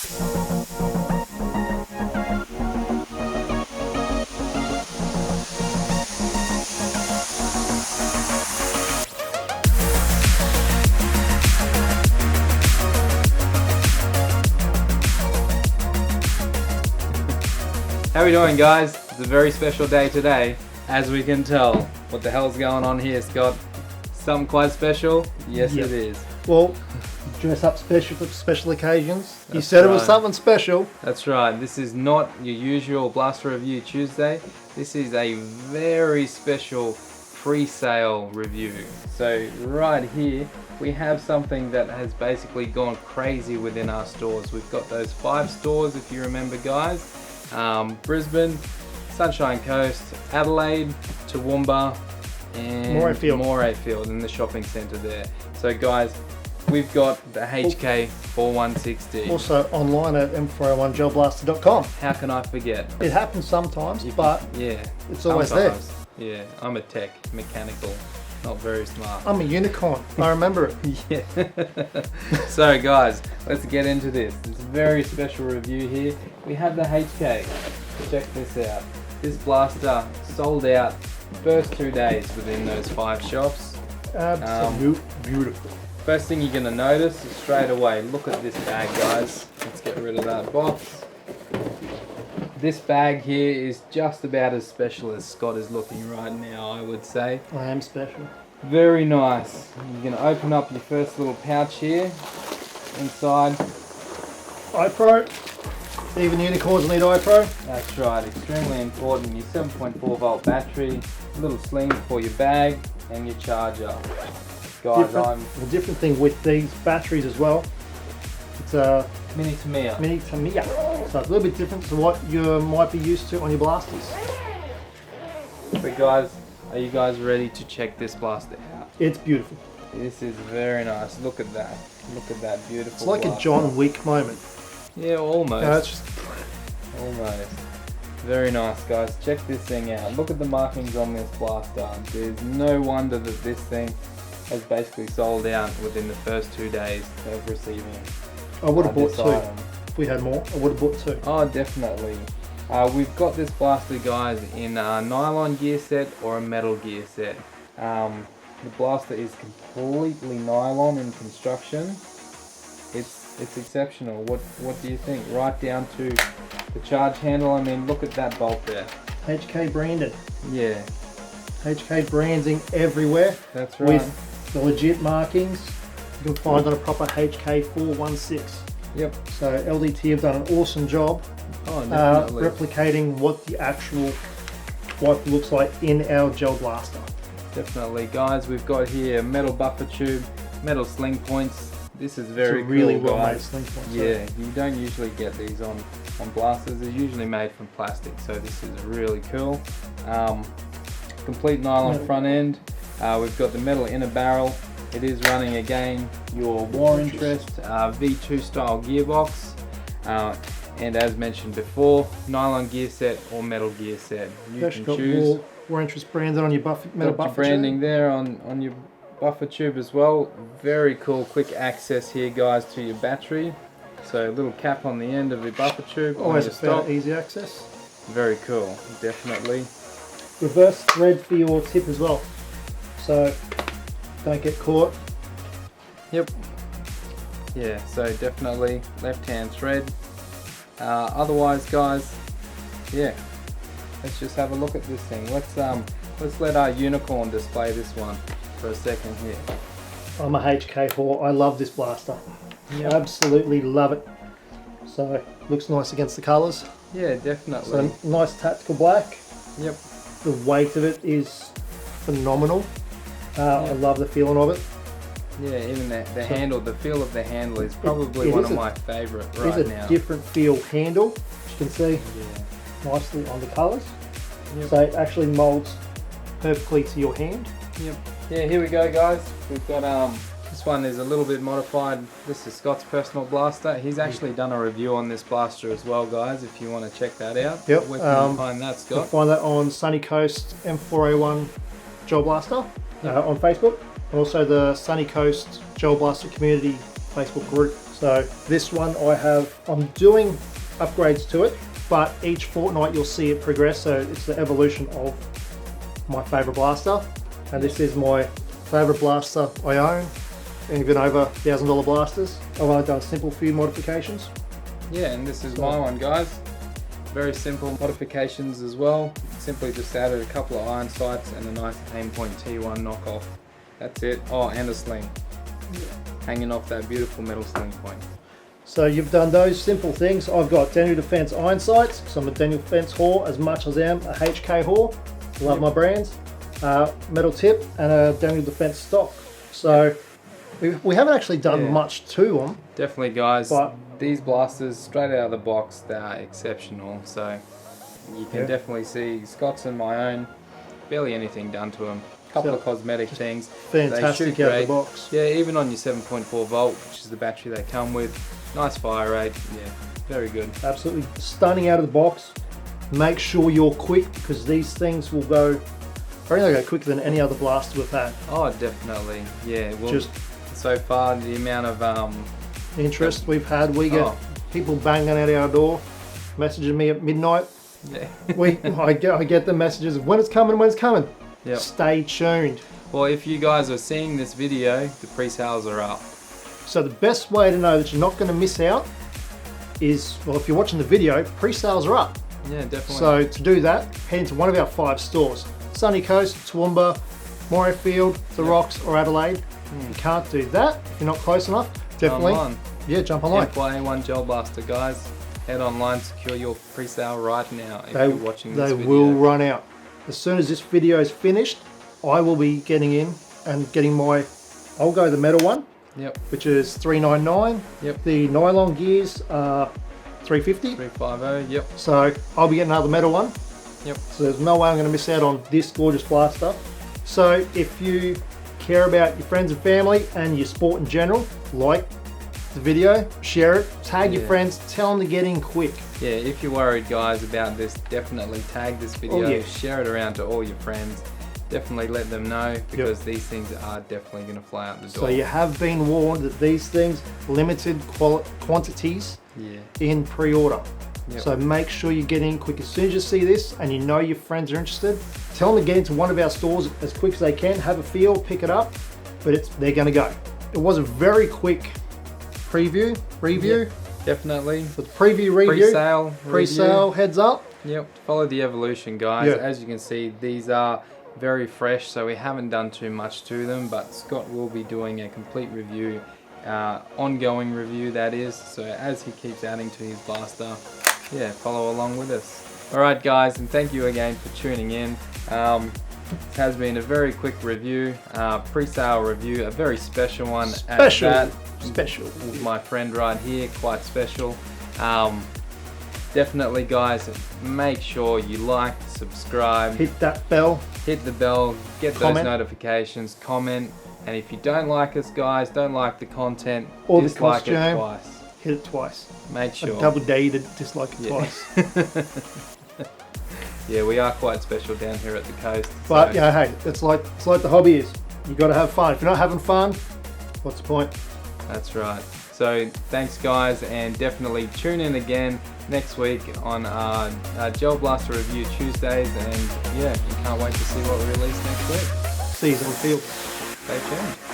How are we doing, guys? It's a very special day today. As we can tell, what the hell's going on here, Scott? Something quite special? Yes, Yep. it is. Well, dress up special for special occasions. You said it was something special. That's right. This is not your usual Blaster Review Tuesday. This is a very special pre-sale review. So right here, we have something that has basically gone crazy within our stores. We've got those 5 stores, if you remember, guys. Brisbane, Sunshine Coast, Adelaide, Toowoomba, and Morayfield in the shopping centre there. So guys, we've got the HK416D. Also online at M4A1Blaster.com. How can I forget? It happens sometimes, but yeah, it's always there. Yeah, I'm a tech, mechanical, not very smart. I'm a unicorn. I remember it. Yeah. So guys, let's get into this. It's a very special review here. We have the HK. Check this out. This blaster sold out first 2 days within those 5 shops. Absolute beautiful. First thing you're gonna notice is straight away, look at this bag, guys. Let's get rid of that box. This bag here is just about as special as Scott is looking right now, I would say. I am special. Very nice. You're gonna open up your first little pouch here. Inside. iPro. Even unicorns need iPro. That's right, extremely important. Your 7.4 volt battery, little sling for your bag, and your charger. Guys, the different thing with these batteries as well, it's a Mini Tamiya. So it's a little bit different to what you might be used to on your blasters. But guys, are you guys ready to check this blaster out? It's beautiful. This is very nice. Look at that. Look at that beautiful It's like blaster. a John Wick moment. Yeah, almost. No, it's just Almost. Very nice, guys. Check this thing out. Look at the markings on this blaster. There's no wonder that this thing has basically sold out within the first 2 days of receiving. I would have bought 2. Item. If we had more, I would have bought 2. Oh, definitely. We've got this blaster, guys, in a nylon gear set or a metal gear set. The blaster is completely nylon in construction. It's exceptional. What do you think? Right down to the charge handle. I mean, look at that bolt there. HK branded. Yeah, HK branding everywhere. that's right. With the legit markings you can find on a proper HK416. Yep. So LDT have done an awesome job Oh, definitely. replicating what the actual wipe looks like in our gel blaster. Definitely, guys. We've got here metal buffer tube, metal sling points. This is very It's a really cool, well made guys. sling point. Yeah, you don't usually get these on blasters. They're usually made from plastic, so this is really cool. Complete nylon front end. We've got the metal inner barrel. It is running again your War Interest V2 style gearbox. And as mentioned before, nylon gear set or metal gear set. You can choose. War Interest branded on your metal buffer branding tube. there on your buffer tube as well. Very cool, quick access here, guys, to your battery. So a little cap on the end of your buffer tube. Always a fair easy access. Very cool, definitely. Reverse thread for your tip as well, so don't get caught. Yep. Yeah, so definitely left-hand thread. Otherwise, guys, yeah. Let's just have a look at this thing. Let's let our unicorn display this one for a second here. I'm a HK4. I love this blaster. Yep. Absolutely love it. So looks nice against the colours. Yeah, definitely. So nice tactical black. Yep. The weight of it is phenomenal. I love the feeling of it. Yeah, even the handle, the feel of the handle is probably one of my favourite right now. It is a different feel handle, as you can see nicely on the colours. Yep. So it actually moulds perfectly to your hand. Yep. Yeah, here we go, guys. We've got this one is a little bit modified. This is Scott's personal blaster. He's actually done a review on this blaster as well, guys, if you want to check that out. Yep. Where can you find that, You Scott? can find that on Sunny Coast M4A1 Gel Blaster on Facebook, and also the Sunny Coast Gel Blaster Community Facebook group. So this one I'm doing upgrades to it, but each fortnight you'll see it progress. So it's the evolution of my favorite blaster, and this is my favorite blaster I own, even over $1,000 blasters. I've only done a simple few modifications. Yeah, and this is my one, guys. Very simple modifications as well. Simply just added a couple of iron sights and a nice Aimpoint T1 knockoff. That's it. Oh, and a sling. Hanging off that beautiful metal sling point. So you've done those simple things. I've got Daniel Defence iron sights, so I'm a Daniel Defence whore as much as I am a HK whore. Love my brands. Metal tip and a Daniel Defence stock. So we haven't actually done much to them. Definitely, guys. But these blasters, straight out of the box, they are exceptional. So you can definitely see Scott's and my own, barely anything done to them. A couple of cosmetic things. Fantastic out of the box. Yeah, even on your 7.4 volt, which is the battery they come with. Nice fire rate. Yeah, very good. Absolutely stunning out of the box. Make sure you're quick, because these things will go, I think they go quicker than any other blaster we've had. Oh, definitely. Yeah. Well, just so far, the amount of interest we've had, we get people banging at our door, messaging me at midnight. Yeah. I get the messages of when it's coming, when it's coming. Yep. Stay tuned. Well, if you guys are seeing this video, the pre-sales are up. So the best way to know that you're not going to miss out is, well, if you're watching the video, pre-sales are up. Yeah, definitely. So to do that, head into one of our 5 stores. Sunny Coast, Toowoomba, Morayfield, The Rocks or Adelaide. If you can't do that, if you're not close enough, definitely jump online. M4A1 Gel Blaster, guys. Head online, secure your pre-sale right now if you're watching this video. They will run out. As soon as this video is finished, I will be getting in and getting I'll go the metal one, which is $399. The nylon gears are $350. $350, So I'll be getting another metal one. So there's no way I'm going to miss out on this gorgeous blaster. So if you care about your friends and family and your sport in general, like the video, share it, tag your friends, tell them to get in quick. Yeah, if you're worried, guys, about this, definitely tag this video, share it around to all your friends. Definitely let them know, because these things are definitely going to fly out the door. So you have been warned that these things, limited quantities in pre-order. So make sure you get in quick. As soon as you see this and you know your friends are interested, tell them to get into one of our stores as quick as they can, have a feel, pick it up, but they're going to go. It was a very quick review. Definitely. For the preview review, pre-sale heads up. Follow the evolution, guys. As you can see, these are very fresh, so we haven't done too much to them, but Scott will be doing a complete review, ongoing review that is, so as he keeps adding to his blaster, follow along with us. Alright, guys, and thank you again for tuning in. It has been a very quick review, pre-sale review, a very special one at that. Special. With my friend right here, quite special. Definitely, guys, make sure you like, subscribe, hit that bell, hit the bell, get those notifications, comment, and if you don't like us, guys, don't like the content, or dislike it twice. Hit it twice. Make sure. I double dare you to dislike it twice. Yeah, we are quite special down here at the coast. But hey, it's like the hobby is. You got to have fun. If you're not having fun, what's the point? That's right. So thanks, guys, and definitely tune in again next week on our Gel Blaster Review Tuesdays, and you can't wait to see what we release next week. See you on the field. Stay tuned.